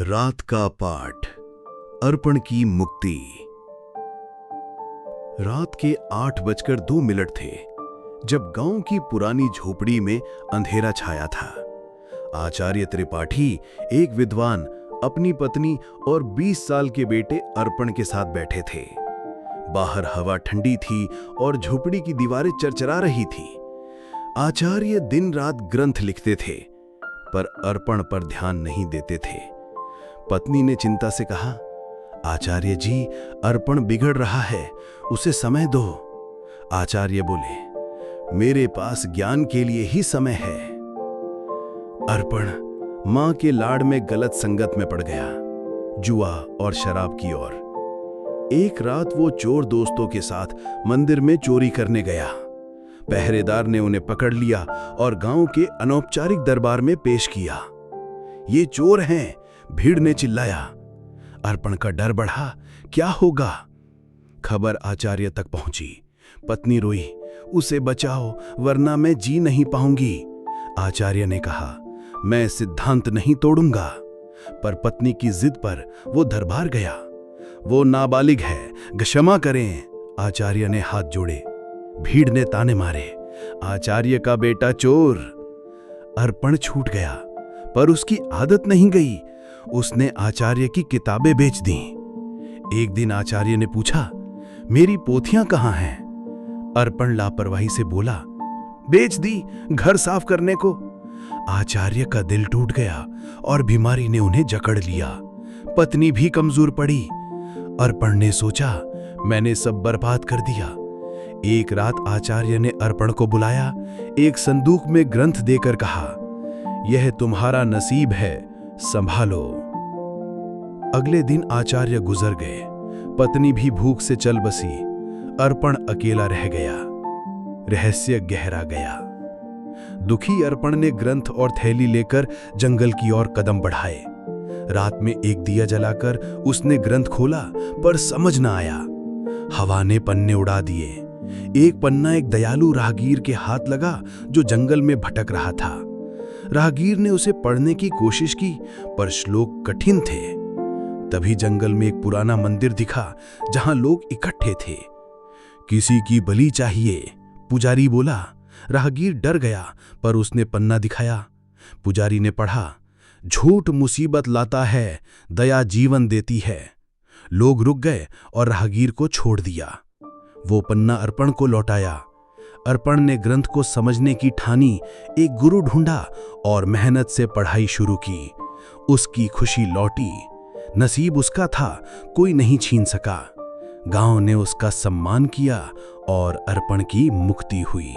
रात का पाठ, अर्पण की मुक्ति। रात के 8:02 थे जब गांव की पुरानी झोपड़ी में अंधेरा छाया था। आचार्य त्रिपाठी, एक विद्वान, अपनी पत्नी और 20 साल के बेटे अर्पण के साथ बैठे थे। बाहर हवा ठंडी थी और झोपड़ी की दीवारें चरचरा रही थी। आचार्य दिन रात ग्रंथ लिखते थे, पर अर्पण पर ध्यान नहीं देते थे। पत्नी ने चिंता से कहा, आचार्य जी, अर्पण बिगड़ रहा है, उसे समय दो। आचार्य बोले, मेरे पास ज्ञान के लिए ही समय है। अर्पण मां के लाड़ में गलत संगत में पड़ गया, जुआ और शराब की ओर। एक रात वो चोर दोस्तों के साथ मंदिर में चोरी करने गया। पहरेदार ने उन्हें पकड़ लिया और गांव के अनौपचारिक दरबार में पेश किया। ये चोर हैं, भीड़ ने चिल्लाया। अर्पण का डर बढ़ा, क्या होगा? खबर आचार्य तक पहुंची। पत्नी रोई, उसे बचाओ वरना मैं जी नहीं पाऊंगी। आचार्य ने कहा, मैं सिद्धांत नहीं तोड़ूंगा। पर पत्नी की जिद पर वो दरबार गया। वो नाबालिग है, क्षमा करें। आचार्य ने हाथ जोड़े। भीड़ ने ताने मारे, आचार्य का बेटा चोर। अर्पण छूट गया, पर उसकी आदत नहीं गई। उसने आचार्य की किताबें बेच दीं। एक दिन आचार्य ने पूछा, मेरी पोथियां कहाँ हैं? अर्पण लापरवाही से बोला, बेच दी घर साफ करने को। आचार्य का दिल टूट गया और बीमारी ने उन्हें जकड़ लिया। पत्नी भी कमजोर पड़ी। अर्पण ने सोचा, मैंने सब बर्बाद कर दिया। एक रात आचार्य ने अर्पण को बुलाया, एक संदूक में ग्रंथ देकर कहा, यह तुम्हारा नसीब है, संभालो। अगले दिन आचार्य गुजर गए। पत्नी भी भूख से चल बसी। अर्पण अकेला रह गया। रहस्य गहरा गया। दुखी अर्पण ने ग्रंथ और थैली लेकर जंगल की ओर कदम बढ़ाए। रात में एक दिया जलाकर उसने ग्रंथ खोला, पर समझ न आया। हवा ने पन्ने उड़ा दिए। एक पन्ना एक दयालु राहगीर के हाथ लगा जो जंगल में भटक रहा था। राहगीर ने उसे पढ़ने की कोशिश की, पर श्लोक कठिन थे। तभी जंगल में एक पुराना मंदिर दिखा जहां लोग इकट्ठे थे। किसी की बलि चाहिए, पुजारी बोला। राहगीर डर गया, पर उसने पन्ना दिखाया। पुजारी ने पढ़ा, झूठ मुसीबत लाता है, दया जीवन देती है। लोग रुक गए और राहगीर को छोड़ दिया। वो पन्ना अर्पण को लौटाया। अर्पण ने ग्रंथ को समझने की ठानी, एक गुरु ढूंढा और मेहनत से पढ़ाई शुरू की। उसकी खुशी लौटी। नसीब उसका था, कोई नहीं छीन सका। गांव ने उसका सम्मान किया और अर्पण की मुक्ति हुई।